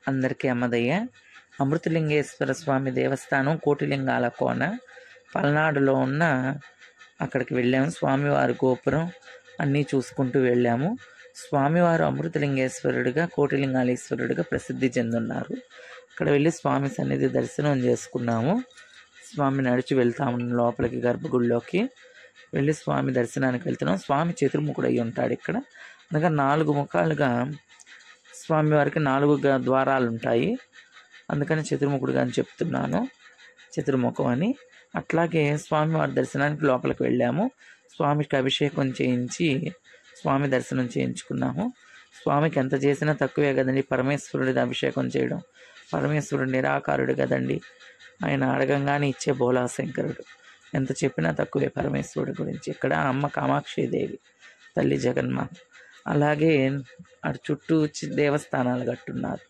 అందరికీ అమ్మదయ్య. అమృతలింగేశ్వర స్వామి దేవస్థానం కోటిలింగాల కోన పల్నాడులో ఉన్న అక్కడికి వెళ్ళాము. స్వామివారి గోపురం అన్నీ చూసుకుంటూ వెళ్ళాము. స్వామివారు అమృతలింగేశ్వరుడిగా కోటిలింగాలేశ్వరుడిగా ప్రసిద్ధి చెందున్నారు. అక్కడ వెళ్ళి స్వామి సన్నిధి దర్శనం చేసుకున్నాము. స్వామి నడిచి వెళ్తాము లోపలికి, గర్భగుడిలోకి వెళ్ళి స్వామి దర్శనానికి వెళ్తున్నాం. స్వామి చతుర్ముఖుడు అయి ఉంటాడు. ఇక్కడ అనగా 4 ముఖాలుగా స్వామివారికి 4 ద్వారాలు ఉంటాయి. అందుకని చతుర్ముఖుడుగా అని చెప్తున్నాను, చతుర్ముఖం అని. అట్లాగే స్వామివారి దర్శనానికి లోపలికి వెళ్ళాము. స్వామికి అభిషేకం చేయించి స్వామి దర్శనం చేయించుకున్నాము. స్వామికి ఎంత చేసినా తక్కువే కదండి. పరమేశ్వరుడిది అభిషేకం చేయడం. పరమేశ్వరుడు నిరాకారుడు కదండి. ఆయన అడగంగానే ఇచ్చే బోలాశంకరుడు. ఎంత చెప్పినా తక్కువే పరమేశ్వరుడి గురించి. ఇక్కడ అమ్మ కామాక్షిదేవి, తల్లి జగన్మాత. అలాగే అటు చుట్టూ దేవస్థానాలు కట్టున్నారు.